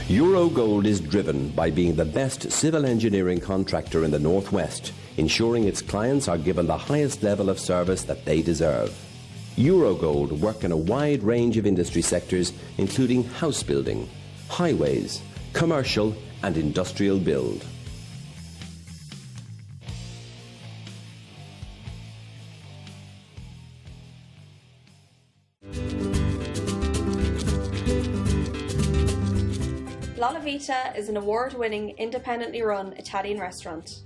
Eurogold is driven by being the best civil engineering contractor in the Northwest, ensuring its clients are given the highest level of service that they deserve. Eurogold work in a wide range of industry sectors, including house building, highways, commercial and industrial build. La Vita is an award-winning, independently run Italian restaurant.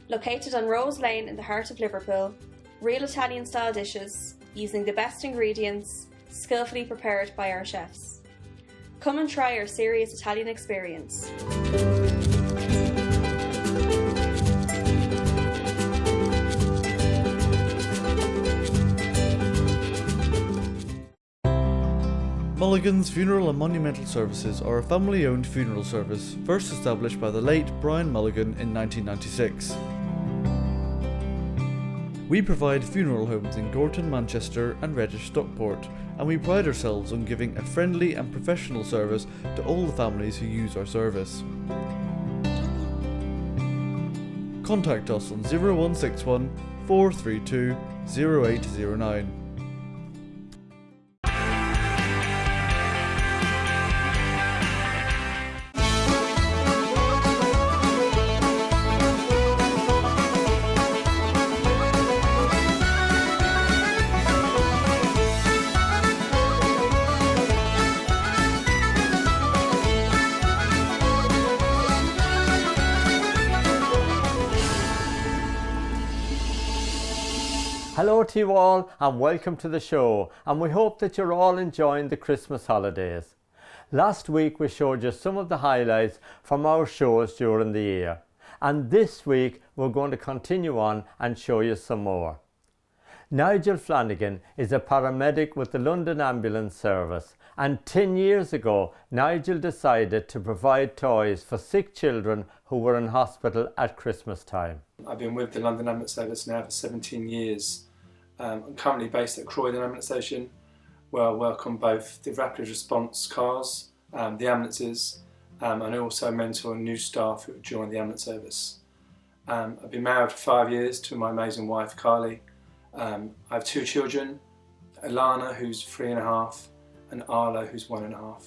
Located on Rose Lane in the heart of Liverpool, real Italian-style dishes, using the best ingredients, skillfully prepared by our chefs. Come and try our serious Italian experience. Mulligan's Funeral and Monumental Services are a family-owned funeral service first established by the late Brian Mulligan in 1996. We provide funeral homes in Gorton, Manchester and Reddish, Stockport, and we pride ourselves on giving a friendly and professional service to all the families who use our service. Contact us on 0161 432 0809. Hello to you all and welcome to the show, and we hope that you're all enjoying the Christmas holidays. Last week we showed you some of the highlights from our shows during the year, and this week we're going to continue on and show you some more. Nigel Flanagan is a paramedic with the London Ambulance Service, and 10 years ago Nigel decided to provide toys for sick children who were in hospital at Christmas time. I've been with the London Ambulance Service now for 17 years. I'm currently based at Croydon Ambulance Station, where I work on both the rapid response cars, the ambulances, and I also mentor new staff who have joined the ambulance service. I've been married for 5 years to my amazing wife Carly. I have 2 children, Alana who's 3.5 and Arlo who's 1.5.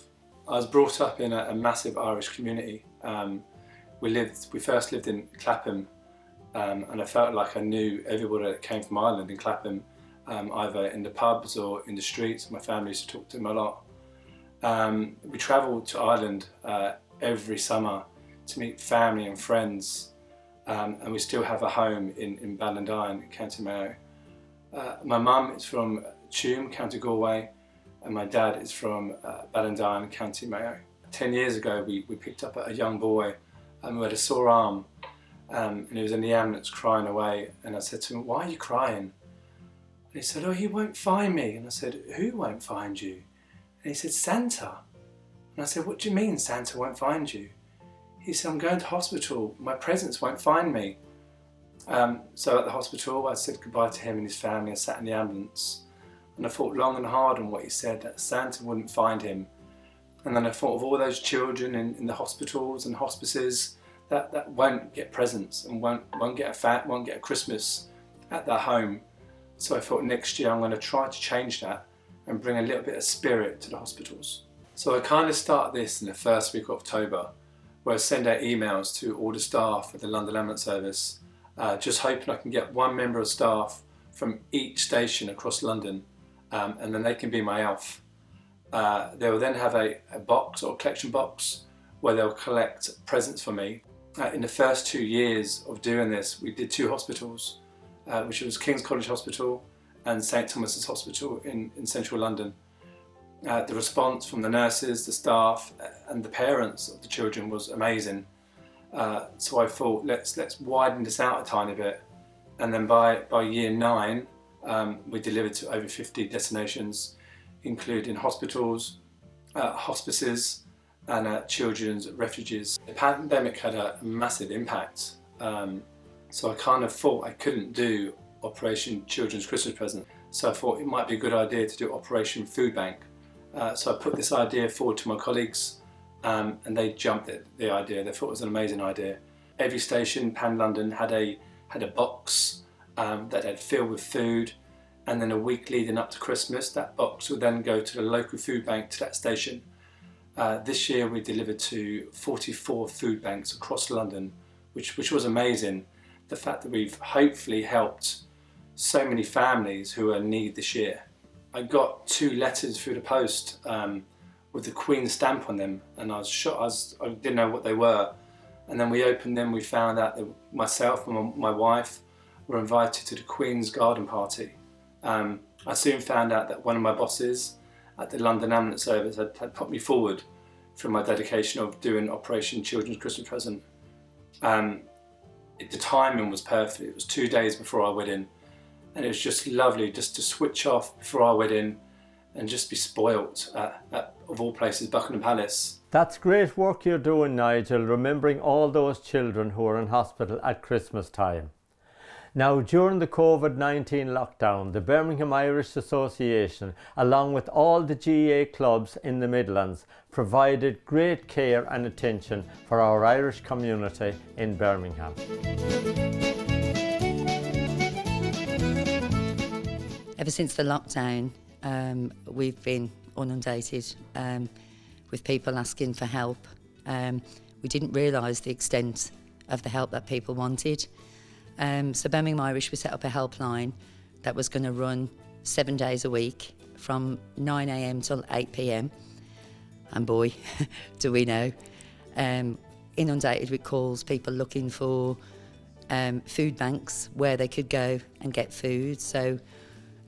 I was brought up in a massive Irish community. We first lived in Clapham, and I felt like I knew everybody that came from Ireland in Clapham, either in the pubs or in the streets. My family used to talk to them a lot. We travelled to Ireland every summer to meet family and friends, and we still have a home in Ballantyne, County Mayo. My mum is from Tuam, County Galway, and my dad is from Ballantyne, County Mayo. 10 years ago we picked up a young boy who had a sore arm, and he was in the ambulance crying away, and I said to him, "Why are you crying?" And he said, "Oh, he won't find me." And I said, "Who won't find you?" And he said, "Santa." And I said, "What do you mean Santa won't find you?" He said, "I'm going to hospital, my presents won't find me." So at the hospital I said goodbye to him and his family. I sat in the ambulance and I thought long and hard on what he said, that Santa wouldn't find him. And then I thought of all those children in the hospitals and hospices that won't get presents and won't get a Christmas at their home. So I thought next year I'm going to try to change that and bring a little bit of spirit to the hospitals. So I kind of start this in the first week of October, where I send out emails to all the staff at the London Ambulance Service, just hoping I can get one member of staff from each station across London, and then they can be my elf. They will then have a box or a collection box where they'll collect presents for me. In the first 2 years of doing this, we did 2 hospitals, which was King's College Hospital and St Thomas's Hospital in central London. The response from the nurses, the staff and the parents of the children was amazing. So I thought, let's widen this out a tiny bit. And then by year 9, we delivered to over 50 destinations, including hospitals, hospices and children's refuges. The pandemic had a massive impact, so I kind of thought I couldn't do Operation Children's Christmas Present, so I thought it might be a good idea to do Operation Food Bank. So I put this idea forward to my colleagues, and they jumped at the idea. They thought it was an amazing idea. Every station, Pan London, had a box that had filled with food, and then a week leading up to Christmas, that box would then go to the local food bank to that station. This year we delivered to 44 food banks across London, which was amazing. The fact that we've hopefully helped so many families who are in need this year. I got 2 letters through the post with the Queen's stamp on them, and I was shocked. I didn't know what they were. And then we opened them, we found out that myself and my wife were invited to the Queen's garden party. I soon found out that one of my bosses at the London Ambulance Service had put me forward for my dedication of doing Operation Children's Christmas Present. The timing was perfect. It was 2 days before our wedding, and it was just lovely just to switch off before our wedding and just be spoilt at of all places, Buckingham Palace. That's great work you're doing, Nigel, remembering all those children who are in hospital at Christmas time. Now, during the COVID-19 lockdown, the Birmingham Irish Association, along with all the GA clubs in the Midlands, provided great care and attention for our Irish community in Birmingham. Ever since the lockdown, we've been inundated with people asking for help. We didn't realise the extent of the help that people wanted. So Birmingham Irish, we set up a helpline that was going to run 7 days a week from 9 a.m. till 8 p.m. And boy, do we know. Inundated with calls, people looking for food banks where they could go and get food. So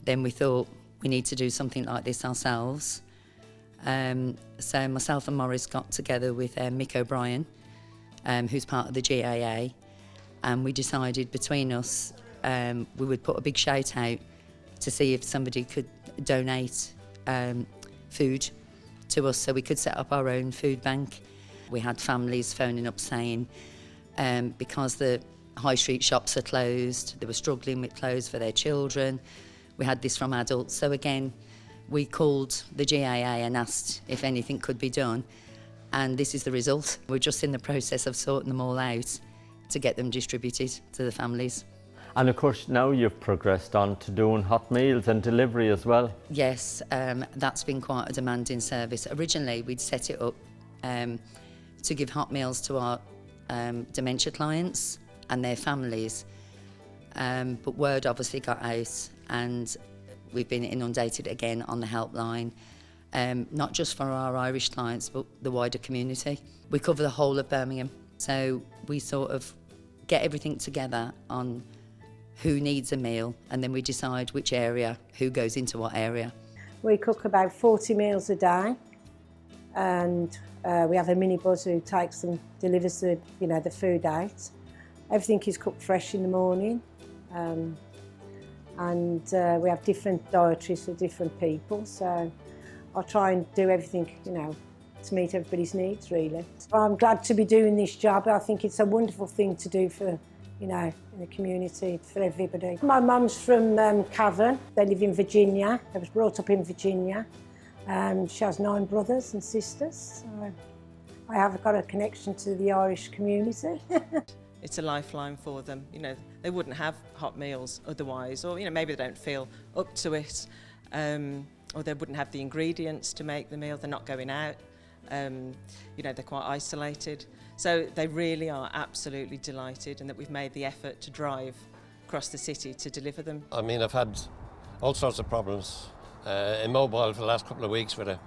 then we thought we need to do something like this ourselves. So myself and Maurice got together with Mick O'Brien, who's part of the GAA, and we decided between us we would put a big shout out to see if somebody could donate food to us so we could set up our own food bank. We had families phoning up saying because the high street shops are closed, they were struggling with clothes for their children. We had this from adults. So again, we called the GAA and asked if anything could be done, and this is the result. We're just in the process of sorting them all out to get them distributed to the families. And of course now you've progressed on to doing hot meals and delivery as well. Yes, that's been quite a demanding service. Originally we'd set it up to give hot meals to our dementia clients and their families, but word obviously got out and we've been inundated again on the helpline, not just for our Irish clients but the wider community. We cover the whole of Birmingham, so we sort of get everything together on who needs a meal, and then we decide which area, who goes into what area. We cook about 40 meals a day, and we have a minibus who takes and delivers the food out. Everything is cooked fresh in the morning, and we have different dietaries for different people. So I try and do everything, to meet everybody's needs, really. So I'm glad to be doing this job. I think it's a wonderful thing to do for, in the community, for everybody. My mum's from Cavan. They live in Virginia. I was brought up in Virginia. She has 9 brothers and sisters. So I have got a connection to the Irish community. It's a lifeline for them. They wouldn't have hot meals otherwise, or maybe they don't feel up to it, or they wouldn't have the ingredients to make the meal. They're not going out. They're quite isolated. So they really are absolutely delighted, and that we've made the effort to drive across the city to deliver them. I mean, I've had all sorts of problems. Immobile for the last couple of weeks with a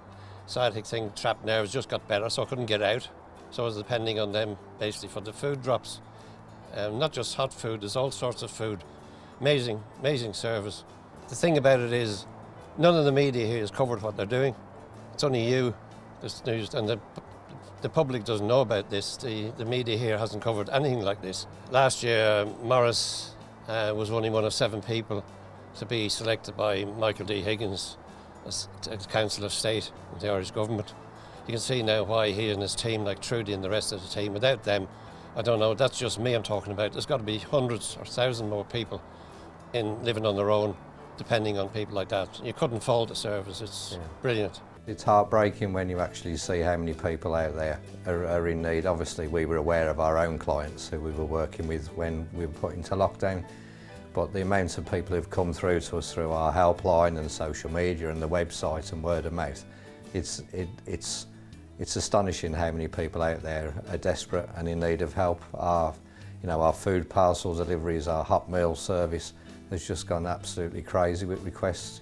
sciatic thing, trapped nerves, just got better, so I couldn't get out. So I was depending on them basically for the food drops. Not just hot food, there's all sorts of food. Amazing service. The thing about it is, none of the media here has covered what they're doing. It's only you. This news, and the public doesn't know about this. The media here hasn't covered anything like this. Last year, Maurice was only one of 7 people to be selected by Michael D. Higgins as Council of State in the Irish government. You can see now why he and his team, like Trudy and the rest of the team, without them, I don't know, that's just me I'm talking about. There's got to be hundreds or thousands more people living on their own depending on people like that. You couldn't fault the service, it's brilliant. It's heartbreaking when you actually see how many people out there are in need. Obviously, we were aware of our own clients who we were working with when we were put into lockdown, but the amounts of people who've come through to us through our helpline and social media and the website and word of mouth, it's astonishing how many people out there are desperate and in need of help. Our food parcel deliveries, our hot meal service has just gone absolutely crazy with requests.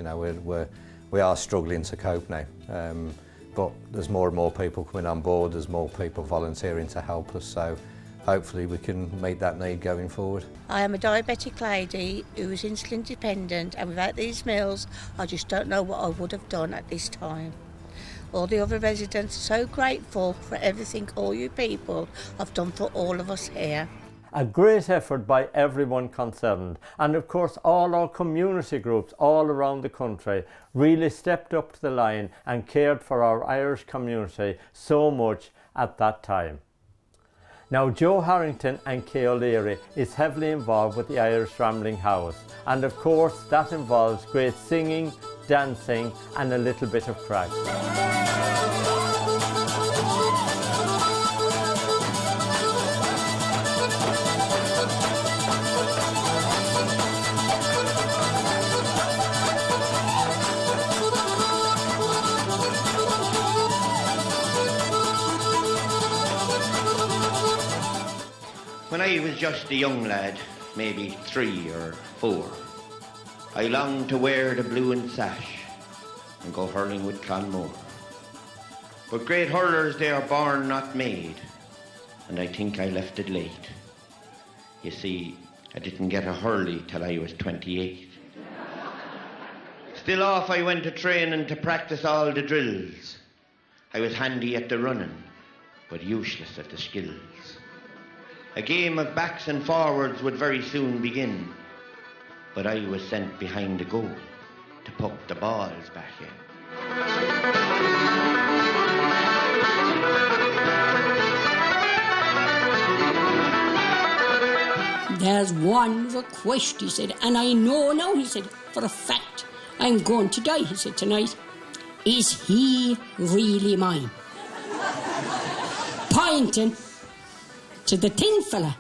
We are struggling to cope now, but there's more and more people coming on board, there's more people volunteering to help us, so hopefully we can meet that need going forward. I am a diabetic lady who is insulin dependent, and without these meals I just don't know what I would have done at this time. All the other residents are so grateful for everything all you people have done for all of us here. A great effort by everyone concerned, and of course all our community groups all around the country really stepped up to the line and cared for our Irish community so much at that time. Now, Joe Harrington and Kay O'Leary is heavily involved with the Irish Rambling House, and of course that involves great singing, dancing and a little bit of crack. When I was just a young lad, maybe 3 or 4, I longed to wear the blue and sash and go hurling with Clonmore. But great hurlers they are born, not made, and I think I left it late. You see, I didn't get a hurley till I was 28. Still off I went to training to practice all the drills. I was handy at the running, but useless at the skills. A game of backs and forwards would very soon begin, but I was sent behind the goal to poke the balls back in. There's one request, he said, and I know now, he said, for a fact, I'm going to die, he said, tonight. Is he really mine? Pointing to the tin fella.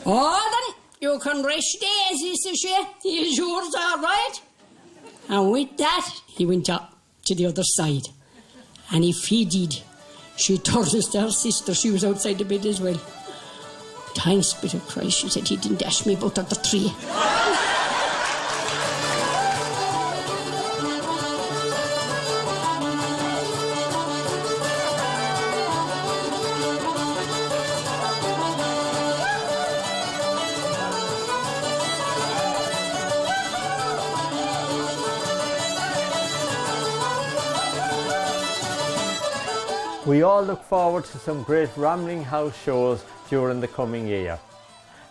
Oh, then, you can rest easy, says she. He's yours, all right. And with that, he went up to the other side. And if he did, she told us to her sister she was outside the bed as well. Thanks be to Christ, she said, he didn't dash me about the tree. We all look forward to some great Rambling House shows during the coming year.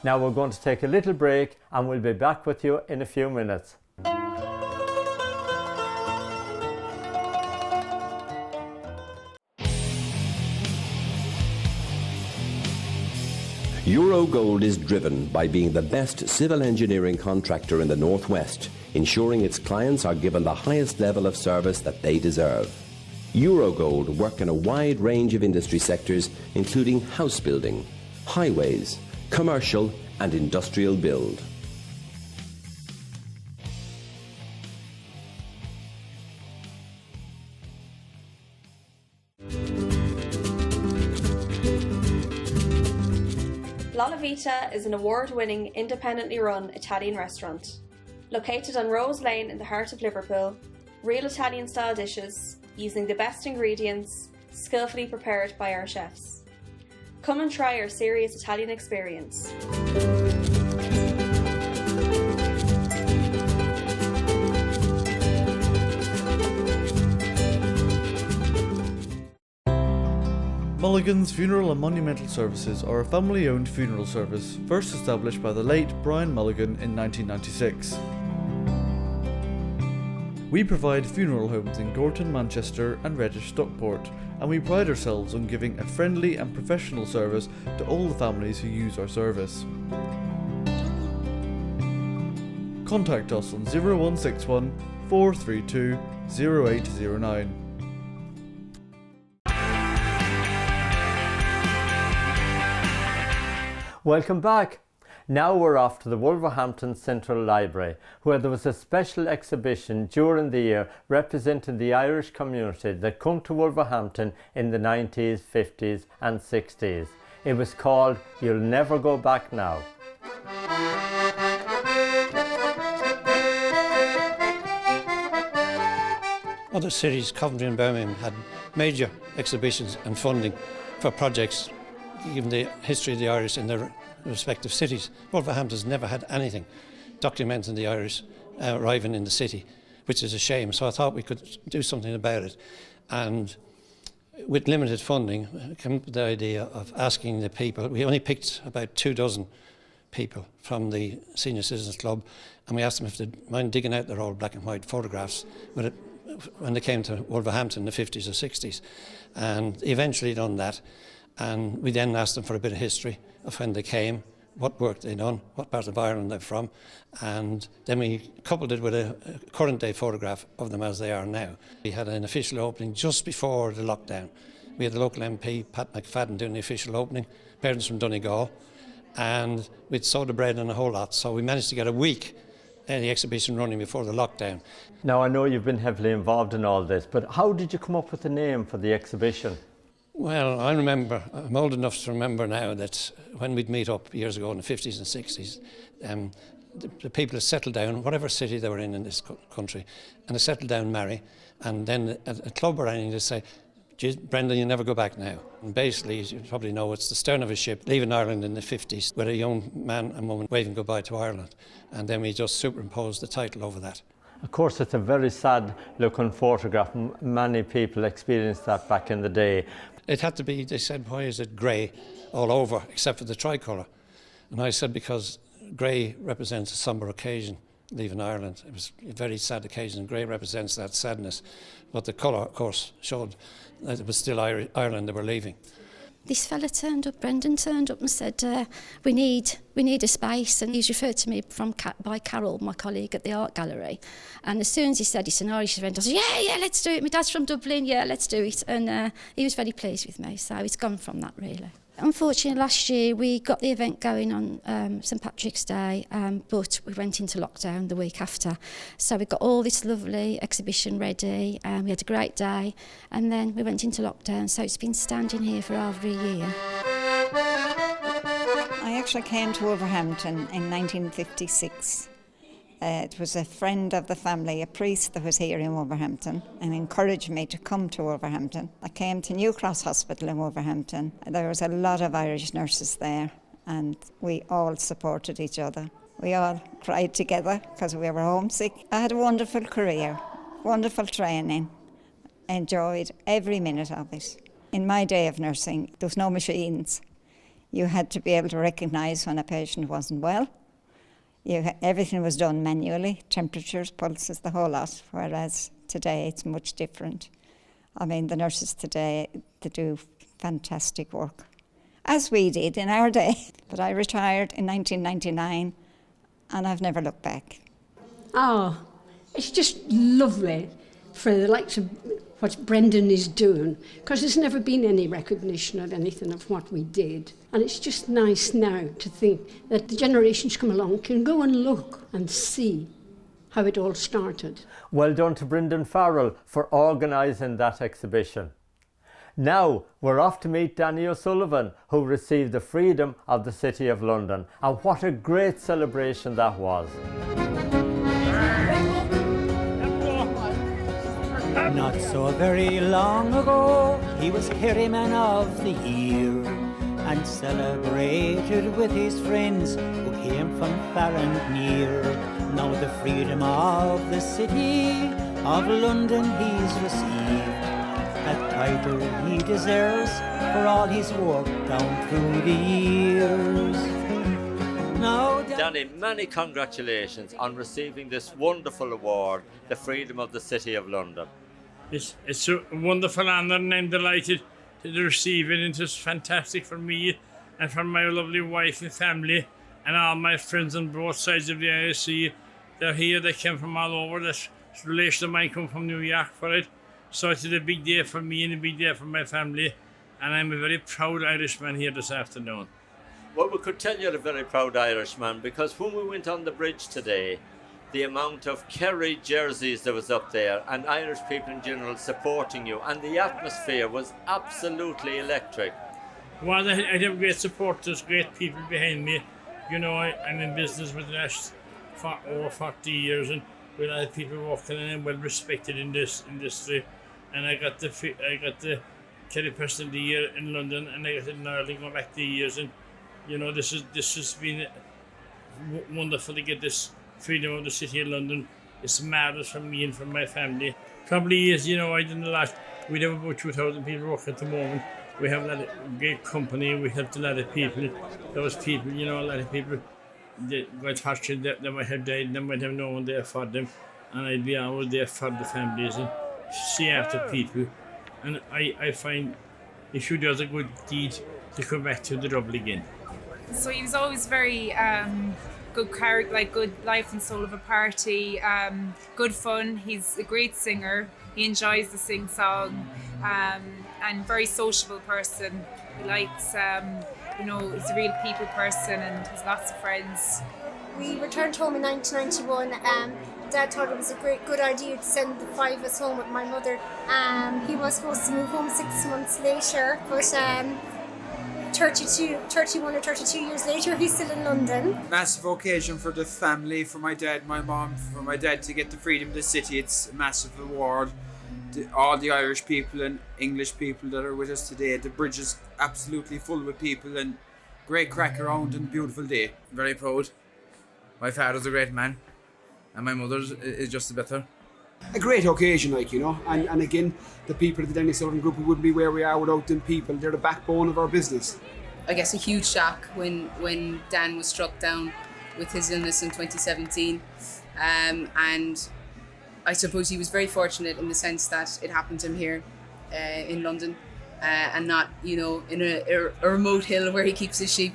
Now we're going to take a little break and we'll be back with you in a few minutes. Eurogold is driven by being the best civil engineering contractor in the Northwest, ensuring its clients are given the highest level of service that they deserve. Eurogold work in a wide range of industry sectors, including house building, highways, commercial and industrial build. La Vita is an award-winning, independently run Italian restaurant. Located on Rose Lane in the heart of Liverpool, real Italian-style dishes, using the best ingredients, skillfully prepared by our chefs. Come and try our serious Italian experience. Mulligan's Funeral and Monumental Services are a family-owned funeral service first established by the late Brian Mulligan in 1996. We provide funeral homes in Gorton, Manchester and Reddish, Stockport, and we pride ourselves on giving a friendly and professional service to all the families who use our service. contact us on 0161 432 0809. Welcome back. Now we're off to the Wolverhampton Central Library, where there was a special exhibition during the year representing the Irish community that come to Wolverhampton in the 90s, 50s and 60s. It was called You'll Never Go Back Now. Other cities, Coventry and Birmingham, had major exhibitions and funding for projects given the history of the Irish in their respective cities. Wolverhampton's never had anything documenting the Irish arriving in the city, which is a shame. So I thought we could do something about it. And with limited funding, I came up with the idea of asking the people. We only picked about 24 people from the Senior Citizens Club, and we asked them if they'd mind digging out their old black and white photographs when they came to Wolverhampton in the 50s or 60s. And eventually done that. And we then asked them for a bit of history of when they came, what work they'd done, what part of Ireland they're from, and then we coupled it with a current day photograph of them as they are now. We had an official opening just before the lockdown. We had the local MP, Pat McFadden, doing the official opening, parents from Donegal, and we'd soda bread and a whole lot, so we managed to get a week the exhibition running before the lockdown. Now I know you've been heavily involved in all this, but how did you come up with the name for the exhibition? Well, I remember, I'm old enough to remember now that when we'd meet up years ago in the 50s and 60s, the people had settled down, whatever city they were in this country, and they settled down, marry, and then at a club or anything, they say, "Geez, Brendan, you never go back now." And basically, as you probably know, it's the stern of a ship leaving Ireland in the 50s with a young man and woman waving goodbye to Ireland. And then we just superimposed the title over that. Of course, it's a very sad looking photograph. Many people experienced that back in the day. It had to be, they said, why is it grey all over except for the tricolour? And I said, because grey represents a sombre occasion, leaving Ireland. It was a very sad occasion, and grey represents that sadness. But the colour, of course, showed that it was still Ireland they were leaving. This fella turned up, Brendan turned up and said, we need a space, and he's referred to me by Carol, my colleague at the art gallery. And as soon as he said it's an Irish event, I said, yeah, let's do it. My dad's from Dublin, yeah, let's do it. And he was very pleased with me, so it's gone from that, really. Unfortunately, last year we got the event going on St Patrick's Day, but we went into lockdown the week after. So we got all this lovely exhibition ready, we had a great day, and then we went into lockdown, so it's been standing here for over a year. I actually came to Wolverhampton in 1956. It was a friend of the family, a priest that was here in Wolverhampton, and encouraged me to come to Wolverhampton. I came to New Cross Hospital in Wolverhampton. There was a lot of Irish nurses there, and we all supported each other. We all cried together because we were homesick. I had a wonderful career, wonderful training, enjoyed every minute of it. In my day of nursing, there was no machines. You had to be able to recognise when a patient wasn't well. Everything was done manually, temperatures, pulses, the whole lot, whereas today it's much different. I mean, the nurses today, they do fantastic work, as we did in our day. But I retired in 1999, and I've never looked back. Oh, it's just lovely for the likes of what Brendan is doing, because there's never been any recognition of anything of what we did. And it's just nice now to think that the generations come along can go and look and see how it all started. Well done to Brendan Farrell for organising that exhibition. Now we're off to meet Danny O'Sullivan, who received the freedom of the City of London. And what a great celebration that was. Not so very long ago, he was Kerryman of the Year, and celebrated with his friends who came from far and near. Now the freedom of the City of London he's received, a title he deserves for all his work down through the years. Now, Danny, many congratulations on receiving this wonderful award, the Freedom of the City of London. It's a wonderful honour, and I'm delighted to receive it. It's just fantastic for me and for my lovely wife and family and all my friends on both sides of the Irish Sea they're here, they came from all over. This relation of mine come from New York for it. So it's a big day for me and a big day for my family. And I'm a very proud Irishman here this afternoon. Well, we could tell you're a very proud Irishman, because when we went on the bridge today, the amount of Kerry jerseys that was up there and Irish people in general supporting you, and the atmosphere was absolutely electric. Well, I have great supporters, great people behind me. You know, I'm in business with the last over 40 years, and with a lot of people working, and I'm well respected in this industry. And I got the Kerry Person of the Year in London, and I got it in Ireland going back the years. And you know, this has been wonderful to get this freedom of the city of London. It's marvellous for me and for my family. Probably is, you know, I done a lot. We have about 2,000 people working at the moment. We have a lot of great company. We helped a lot of people. Those people, you know, a lot of people that got fortunate that they might have died and they might have no one there for them. And I'd be always there for the families and see after people. And I find if you does a good deed, to come back to the double again. So he was always very good character, like good life and soul of a party, good fun. He's a great singer. He enjoys the sing-song, and very sociable person. He likes, you know, he's a real people person and has lots of friends. We returned home in 1991. Dad thought it was a good idea to send the five of us home with my mother. He was supposed to move home 6 months later, but 31 or 32 years later, he's still in London. Massive occasion for the family, for my dad, my mom, for my dad to get the freedom of the city. It's a massive award. All the Irish people and English people that are with us today. The bridge is absolutely full with people and great crack around and beautiful day. Very proud. My father's a great man and my mother is just a better. A great occasion, like, you know, and again, the people of the Denny Southern Group, we wouldn't be where we are without them people. They're the backbone of our business. I guess a huge shock when Dan was struck down with his illness in 2017, and I suppose he was very fortunate in the sense that it happened to him here in London, and not, you know, in a remote hill where he keeps his sheep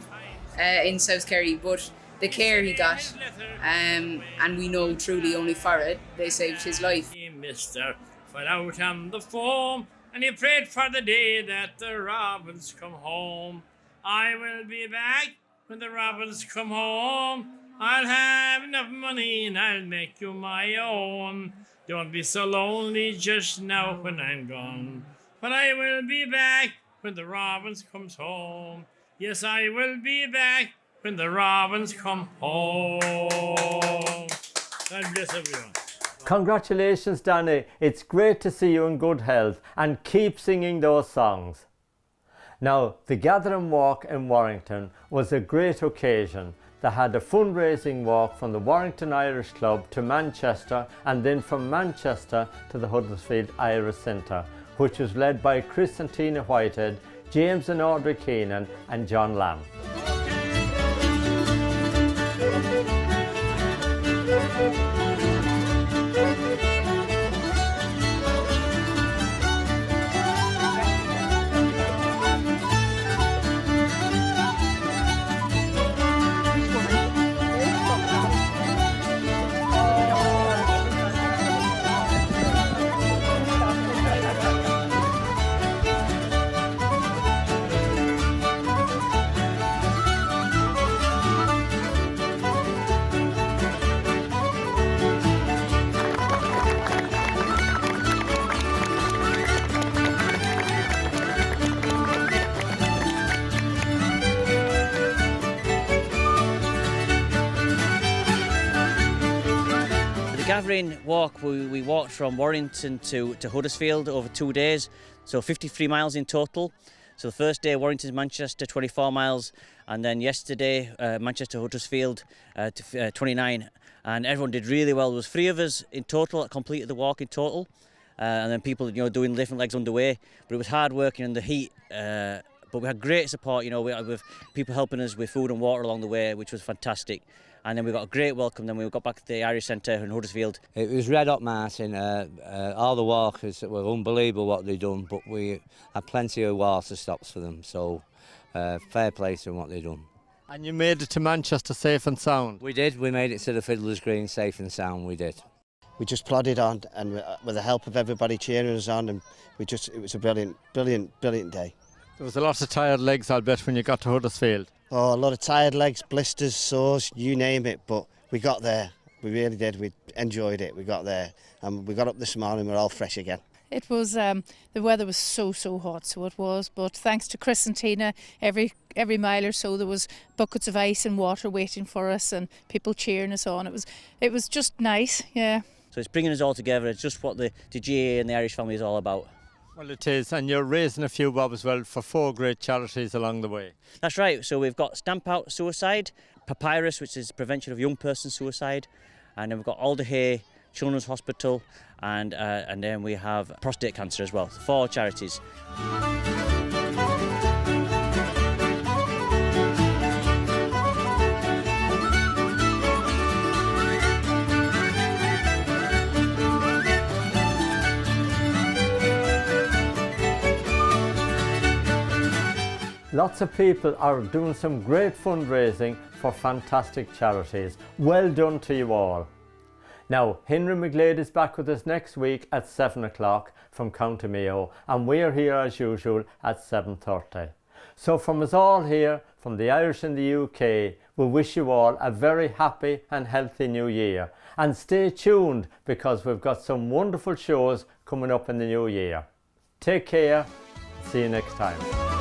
in South Kerry. But the care he got, and we know truly only for it, they saved his life. Mister fell out on the foam, and he prayed for the day that the robins come home. I will be back when the robins come home. I'll have enough money and I'll make you my own. Don't be so lonely just now when I'm gone. But I will be back when the robins comes home. Yes, I will be back when the robins come home. God bless everyone. Congratulations, Danny. It's great to see you in good health, and keep singing those songs. Now, the Gathering Walk in Warrington was a great occasion. They had a fundraising walk from the Warrington Irish Club to Manchester, and then from Manchester to the Huddersfield Irish Centre, which was led by Chris and Tina Whitehead, James and Audrey Keenan and John Lamb. Gathering walk, we walked from Warrington to Huddersfield over 2 days, so 53 miles in total. So the first day Warrington to Manchester, 24 miles, and then yesterday Manchester Huddersfield, 29, and everyone did really well. There was 3 of us in total that completed the walk in total, and then people, you know, doing different legs underway. But it was hard working in the heat. But we had great support, you know, with people helping us with food and water along the way, which was fantastic. And then we got a great welcome. Then we got back to the Irish Centre in Huddersfield. It was red hot, Martin. All the walkers were unbelievable what they done, but we had plenty of water stops for them. So fair play to what they done. And you made it to Manchester safe and sound? We did. We made it to the Fiddler's Green safe and sound. We did. We just plodded on, and with the help of everybody cheering us on, and it was a brilliant day. There was a lot of tired legs, I'll bet, when you got to Huddersfield. Oh, a lot of tired legs, blisters, sores, you name it, but we got there. We really did. We enjoyed it. We got there, and we got up this morning, we're all fresh again. It was, the weather was so hot, so it was, but thanks to Chris and Tina, every mile or so there was buckets of ice and water waiting for us and people cheering us on. It was just nice, yeah. So it's bringing us all together. It's just what the GAA and the Irish family is all about. Well, it is, and you're raising a few bob as well for 4 great charities along the way. That's right. So we've got Stamp Out Suicide, Papyrus, which is prevention of young person suicide, and then we've got Alder Hay Children's Hospital, and then we have prostate cancer as well. 4 charities. Lots of people are doing some great fundraising for fantastic charities. Well done to you all. Now, Henry McGlade is back with us next week at 7 o'clock from County Mayo, and we're here as usual at 7:30. So from us all here, from the Irish in the UK, we wish you all a very happy and healthy new year. And stay tuned, because we've got some wonderful shows coming up in the new year. Take care. See you next time.